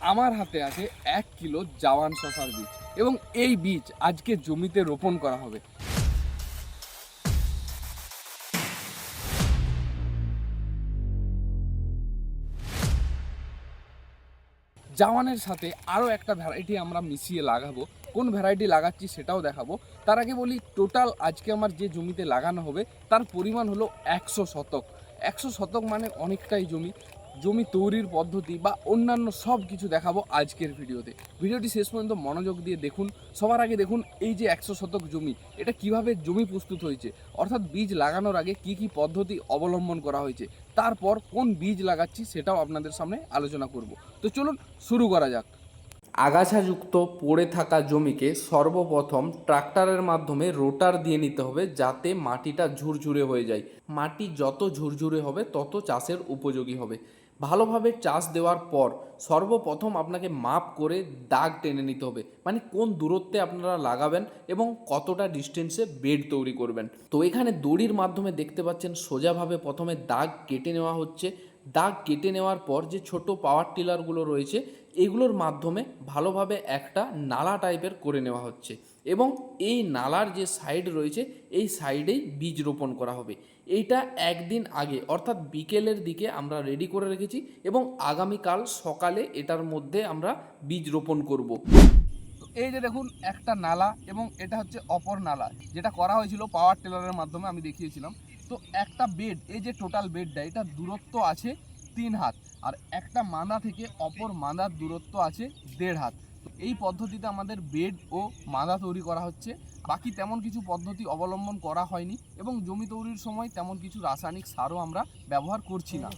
আমার হাতে আছে 1 কিলো জাওয়ান শশার বীজ এবং এই বীজ আজকে জমিতে রোপণ করা হবে। জাওয়ানের সাথে আরও একটা ভ্যারাইটি আমরা মিশিয়ে লাগাবো। কোন ভ্যারাইটি লাগাচ্ছি সেটাও দেখাবো। তার আগে বলি, টোটাল আজকে আমার যে জমিতে লাগানো হবে তার পরিমাণ হলো 100 শতক। 100 শতক মানে অনেকটাই জমি। জমি তৈরির পদ্ধতি বা অন্যান্য সব কিছু দেখাবো আজকের ভিডিওতে। ভিডিওটি শেষ পর্যন্ত মনোযোগ দিয়ে দেখুন। সবার আগে দেখুন এই যে 100 শতক জমি, এটা কিভাবে জমি প্রস্তুত হয়েছে, অর্থাৎ বীজ লাগানোর আগে কি কি পদ্ধতি অবলম্বন করা হয়েছে, তারপর কোন বীজ লাগাচ্ছি সেটাও আপনাদের সামনে আলোচনা করব। তো চলুন শুরু করা যাক। আগাছাযুক্ত পড়ে থাকা জমিকে সর্বপ্রথম ট্রাক্টরের মাধ্যমে রোটার দিয়ে নিতে হবে, যাতে মাটিটা ঝুরঝুরে হয়ে যায়। মাটি যত ঝুরঝুরে হবে তত চাষের উপযোগী হবে। ভালোভাবে চাষ দেওয়ার পর সর্বপ্রথম আপনাকে মাপ করে দাগ টেনে নিতে হবে, মানে কোন দূরত্বে আপনারা লাগাবেন এবং কতটা ডিস্টেন্সে বেড তৈরি করবেন। তো এখানে দড়ির মাধ্যমে দেখতে পাচ্ছেন সোজাভাবে প্রথমে দাগ কেটে নেওয়া হচ্ছে। দাগ কেটে নেওয়ার পর যে ছোট পাওয়ার টিলারগুলো রয়েছে এগুলোর মাধ্যমে ভালোভাবে একটা নালা টাইপের করে নেওয়া হচ্ছে এবং এই নালার যে সাইড রয়েছে এই সাইডেই বীজ রোপণ করা হবে। এইটা একদিন আগে অর্থাৎ বিকেলের দিকে আমরা রেডি করে রেখেছি এবং আগামীকাল সকালে এটার মধ্যে আমরা বীজ রোপণ করব। তো এই যে দেখুন একটা নালা এবং এটা হচ্ছে অপর নালা, যেটা করা হয়েছিল পাওয়ার টিলারের মাধ্যমে আমি দেখিয়েছিলাম। তো একটা বেড, এই যে টোটাল বেডটা, এটা দূরত্ব আছে 3 হাত, আর একটা মাদা থেকে অপর মাদার দূরত্ব আছে 1.5 হাত। তো এই পদ্ধতিতে আমাদের বেড ও মাদা তৈরি করা হচ্ছে। বাকি তেমন কিছু পদ্ধতি অবলম্বন করা হয়নি এবং জমি তৈরির সময় তেমন কিছু রাসায়নিক সারও আমরা ব্যবহার করছি না।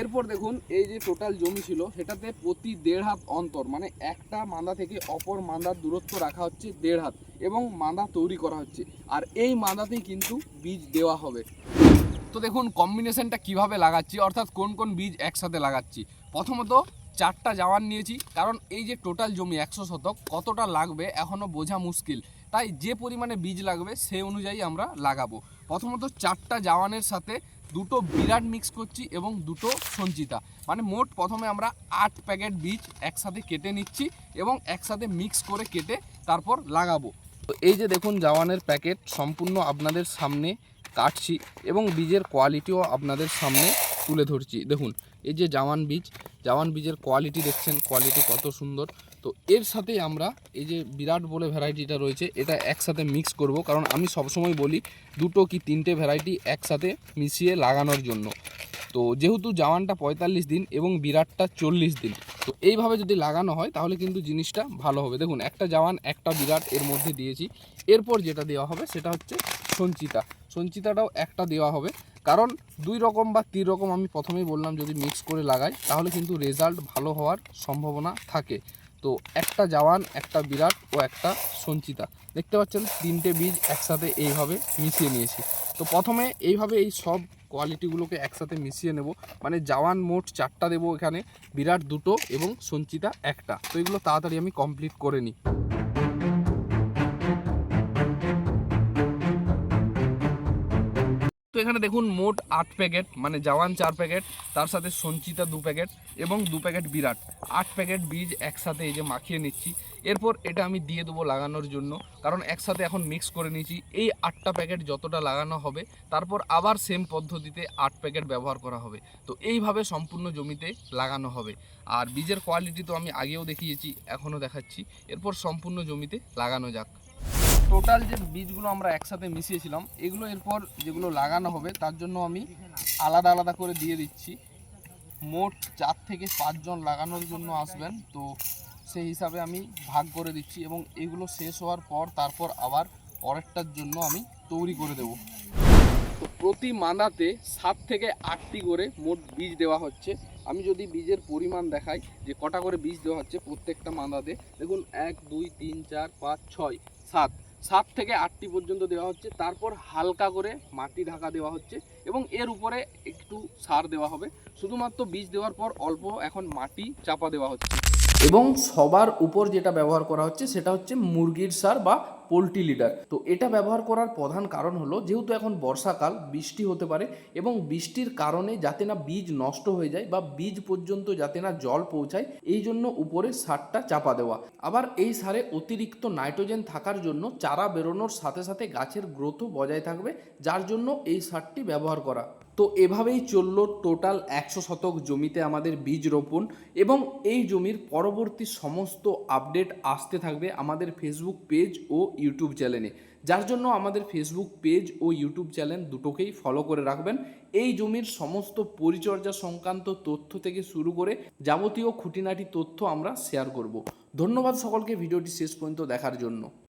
এরপর দেখুন এই যে টোটাল জমি ছিল সেটাতে প্রতি 1.5 হাত অন্তর, মানে একটা মাদা থেকে অপর মাদার দূরত্ব রাখা হচ্ছে 1.5 হাত এবং মাদা তৈরি করা হচ্ছে, আর এই মাদাতেই কিন্তু বীজ দেওয়া হবে। তো দেখুন কম্বিনেশনটা কিভাবে লাগাচ্ছি, অর্থাৎ কোন কোন বীজ একসাথে লাগাচ্ছি। প্রথমত 4টা জাওয়ান নিয়েছি, কারণ এই যে টোটাল জমি 100 শতক, কতটা লাগবে এখনও বোঝা মুশকিল, তাই যে পরিমাণে বীজ লাগবে সেই অনুযায়ী আমরা লাগাবো। প্রথমত 4টা জাওয়ানের সাথে 2টো বিরাট মিক্স করছি এবং 2টো সঞ্চিতা, মানে মোট প্রথমে আমরা 8 প্যাকেট বীজ একসাথে কেটে নিচ্ছি এবং একসাথে মিক্স করে কেটে তারপর লাগাবো। তো এই যে দেখুন জাওয়ানের প্যাকেট সম্পূর্ণ আপনাদের সামনে কাটছি এবং বীজের কোয়ালিটিও আপনাদের সামনে তুলে ধরছি। দেখুন এই যে জাওয়ান বীজের কোয়ালিটি দেখছেন, কোয়ালিটি কত সুন্দর। তো এর সাথেই আমরা এই যে বিরাট বলে ভ্যারাইটিটা রয়েছে এটা একসাথে মিক্স করব, কারণ আমি সবসময় বলি 2টো কি 3টে ভ্যারাইটি একসাথে মিশিয়ে লাগানোর জন্য। তো যেহেতু জাওয়ানটা 45 দিন এবং বিরাটটা 40 দিন, তো এইভাবে যদি লাগানো হয় তাহলে কিন্তু জিনিসটা ভালো হবে। দেখুন একটা জাওয়ান একটা বিরাট এর মধ্যে দিয়েছি। এরপর যেটা দেওয়া হবে সেটা হচ্ছে সঞ্চিতাটাও একটা দেওয়া হবে, কারণ 2 রকম বা 3 রকম আমি প্রথমেই বললাম যদি মিক্স করে লাগাই তাহলে কিন্তু রেজাল্ট ভালো হওয়ার সম্ভাবনা থাকে। তো একটা জাওয়ান, একটা বিরাট ও একটা সঞ্চিতা, দেখতে পাচ্ছেন 3টে বীজ একসাথে এইভাবে মিশিয়ে নিয়েছি। তো প্রথমে এইভাবে এই সব কোয়ালিটিগুলোকে একসাথে মিশিয়ে নেব, মানে জাওয়ান মোট 4টা দেবো এখানে, বিরাট 2টো এবং সঞ্চিতা একটা। তো এগুলো তাড়াতাড়ি আমি কমপ্লিট করে নিই। তো এখানে দেখুন মোট 8 প্যাকেট, মানে জাওয়ান 4 প্যাকেট, তার সাথে সঞ্চিতা 2 প্যাকেট এবং 2 প্যাকেট বিরাট, 8 প্যাকেট বীজ একসাথে এই যে মাখিয়ে নিচ্ছি। এরপর এটা আমি দিয়ে দেবো লাগানোর জন্য, কারণ একসাথে এখন মিক্স করে নিয়েছি। এই 8টা প্যাকেট যতটা লাগানো হবে তারপর আবার সেম পদ্ধতিতে 8 প্যাকেট ব্যবহার করা হবে। তো এইভাবে সম্পূর্ণ জমিতে লাগানো হবে। আর বীজের কোয়ালিটি তো আমি আগেও দেখিয়েছি, এখনও দেখাচ্ছি। এরপর সম্পূর্ণ জমিতে লাগানো যাক। টোটাল যে বীজগুলো আমরা একসাথে মিশিয়েছিলাম এগুলো এরপর যেগুলো লাগানো হবে তার জন্য আমি আলাদা আলাদা করে দিয়ে দিচ্ছি। মোট 4 থেকে 5 জন লাগানোর জন্য আসবেন, তো সেই হিসাবে আমি ভাগ করে দিচ্ছি এবং এগুলো শেষ হওয়ার পর তারপর আবার পরেরটার জন্য আমি তৈরি করে দেব। তো প্রতি মাদাতে 7 থেকে 8টি করে মোট বীজ দেওয়া হচ্ছে। আমি যদি বীজের পরিমাণ দেখাই যে কটা করে বীজ দেওয়া হচ্ছে প্রত্যেকটা মাদাতে, দেখুন 1 2 3 4 5 6 7 থেকে 8টি পর্যন্ত দেওয়া হচ্ছে। তারপর হালকা করে মাটি ঢাকা দেওয়া হচ্ছে এবং এর উপরে একটু সার দেওয়া হবে। শুধুমাত্র বীজ দেওয়ার পর অল্প এখন মাটি চাপা দেওয়া হচ্ছে। এবং সবার উপর যেটা ব্যবহার করা হচ্ছে সেটা হচ্ছে মুরগির সার বা পোলট্রি লিডার। তো এটা ব্যবহার করার প্রধান কারণ হলো যেহেতু এখন বর্ষাকাল, বৃষ্টি হতে পারে এবং বৃষ্টির কারণে যাতে না বীজ নষ্ট হয়ে যায় বা বীজ পর্যন্ত যাতে না জল পৌঁছায়, এই জন্য উপরে সারটা চাপা দেওয়া। আবার এই সারে অতিরিক্ত নাইট্রোজেন থাকার জন্য চারা বেরোনোর সাথে সাথে গাছের গ্রোথও বজায় থাকবে, যার জন্য এই সারটি ব্যবহার করা। তো এভাবেই চললো টোটাল 100 শতক জমিতে আমাদের বীজ রোপণ, এবং এই জমির পরবর্তী সমস্ত আপডেট আসতে থাকবে আমাদের ফেসবুক পেজ ও ইউটিউব চ্যানেলে, যার জন্য আমাদের ফেসবুক পেজ ও ইউটিউব চ্যানেল দুটোকেই ফলো করে রাখবেন। এই জমির সমস্ত পরিচর্যা সংক্রান্ত তথ্য থেকে শুরু করে যাবতীয় খুঁটিনাটি তথ্য আমরা শেয়ার করব। ধন্যবাদ সকলকে ভিডিওটি শেষ পর্যন্ত দেখার জন্য।